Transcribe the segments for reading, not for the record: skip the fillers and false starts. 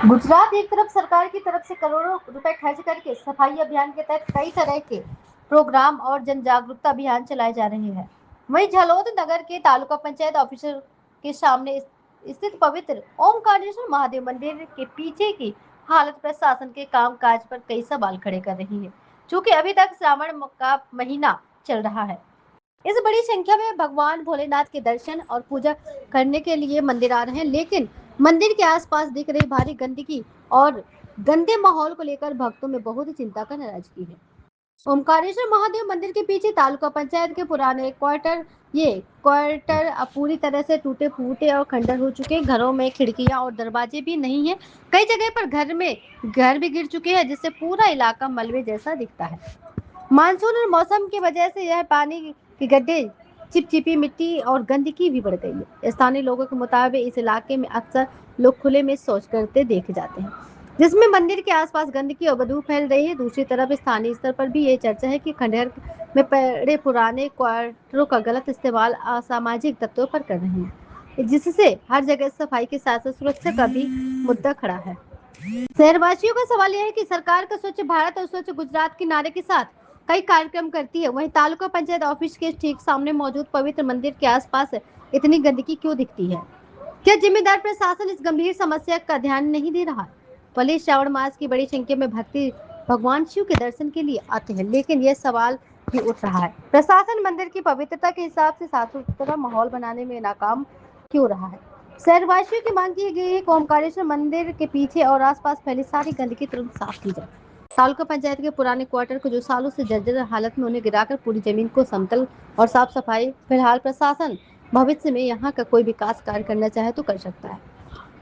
गुजरात एक तरफ सरकार की तरफ से करोड़ों रुपए खर्च करके सफाई अभियान के तहत कई तरह के प्रोग्राम और जन जागरूकता अभियान चलाए जा रहे हैं। वहीं झलोद नगर के तालुका पंचायत ऑफिसर के सामने स्थित पवित्र ओमकारेश्वर महादेव मंदिर के पीछे की हालत प्रशासन के काम काज पर कई सवाल खड़े कर रही है, चूँकि अभी तक श्रावण का महीना चल रहा है। इस बड़ी संख्या में भगवान भोलेनाथ के दर्शन और पूजा करने के लिए मंदिर आ रहे हैं, लेकिन मंदिर के आसपास दिख रही भारी गंदगी और गंदे माहौल को लेकर भक्तों में बहुत ही चिंता का नाराजगी है। ओमकारेश्वर महादेव मंदिर के पीछे तालुका पंचायत के पुराने क्वार्टर अब पूरी तरह से टूटे फूटे और खंडर हो चुके हैं। घरों में खिड़कियां और दरवाजे भी नहीं है। कई जगह पर घर भी गिर चुके हैं, जिससे पूरा इलाका मलबे जैसा दिखता है। मानसून और मौसम की वजह से यह पानी के गड्ढे, चिपचिपी मिट्टी और गंदगी भी बढ़ गई है। स्थानीय लोगों के मुताबिक इस इलाके में अक्सर लोग खुले में शौच करते देखे जाते हैं, जिसमें मंदिर के आसपास गंदगी और बदबू फैल रही है। दूसरी तरफ स्थानीय स्तर पर भी ये चर्चा है कि खंडहर में पड़े पुराने क्वार्टरों का गलत इस्तेमाल असामाजिक तत्वों पर कर रहे हैं, जिससे हर जगह सफाई के साथ साथ सुरक्षा का भी मुद्दा खड़ा है। शहरवासियों का सवाल यह है कि सरकार का स्वच्छ भारत और स्वच्छ गुजरात के नारे के साथ कई कार्यक्रम करती है, वहीं तालुका पंचायत ऑफिस के ठीक सामने मौजूद पवित्र मंदिर के आसपास इतनी गंदगी क्यों दिखती है? क्या जिम्मेदार प्रशासन इस गंभीर समस्या का ध्यान नहीं दे रहा? भले श्रावण मास की बड़ी संख्या में भक्ति भगवान शिव के दर्शन के लिए आते हैं, लेकिन यह सवाल भी उठ रहा है, प्रशासन मंदिर की पवित्रता के हिसाब से साफ सुथरा माहौल बनाने में नाकाम क्यों रहा है? शहरवासियों की मांग की गई है कि ओमकारेश्वर मंदिर के पीछे और आसपास फैली सारी गंदगी तुरंत साफ की जाए। तालुका पंचायत के पुराने क्वार्टर को जो सालों से जर्जर हालत में, उन्हें गिराकर पूरी जमीन को समतल और साफ सफाई। फिलहाल प्रशासन भविष्य में यहाँ का कोई विकास कार्य करना चाहे तो कर सकता है,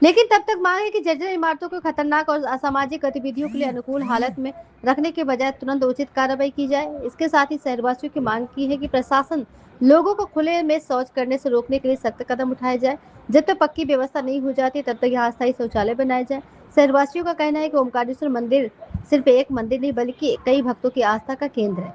लेकिन तब तक मांग है कि जर्जर इमारतों को खतरनाक और असामाजिक गतिविधियों के लिए अनुकूल हालत में रखने के बजाय तुरंत उचित कार्रवाई की जाए। इसके साथ ही शहरवासियों की मांग की है कि प्रशासन लोगों को खुले में शौच करने से रोकने के लिए सख्त कदम उठाए जाए। जब तक पक्की व्यवस्था नहीं हो जाती तब तक यहाँ अस्थायी शौचालय बनाए जाए। शहरवासियों का कहना है कि ओमकारेश्वर मंदिर सिर्फ एक मंदिर नहीं बल्कि कई भक्तों की आस्था का केंद्र है।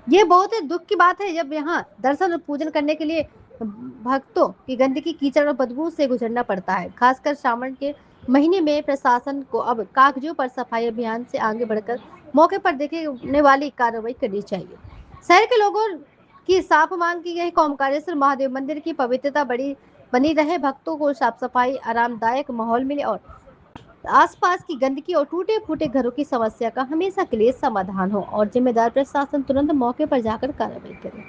ये बहुत ही दुख की बात है जब यहाँ दर्शन और पूजन करने के लिए भक्तों की गंदगी, कीचड़ और बदबू से गुजरना पड़ता है। खासकर सावन के महीने में प्रशासन को अब कागजों पर सफाई अभियान से आगे बढ़कर मौके पर देखने वाली कार्रवाई करनी चाहिए। शहर के लोगों की साफ मांग की गई ओमकारेश्वर महादेव मंदिर की पवित्रता बनी रहे, भक्तों को साफ सफाई, आरामदायक माहौल मिले और आसपास की गंदगी और टूटे फूटे घरों की समस्या का हमेशा के लिए समाधान हो और जिम्मेदार प्रशासन तुरंत मौके पर जाकर कार्रवाई करे।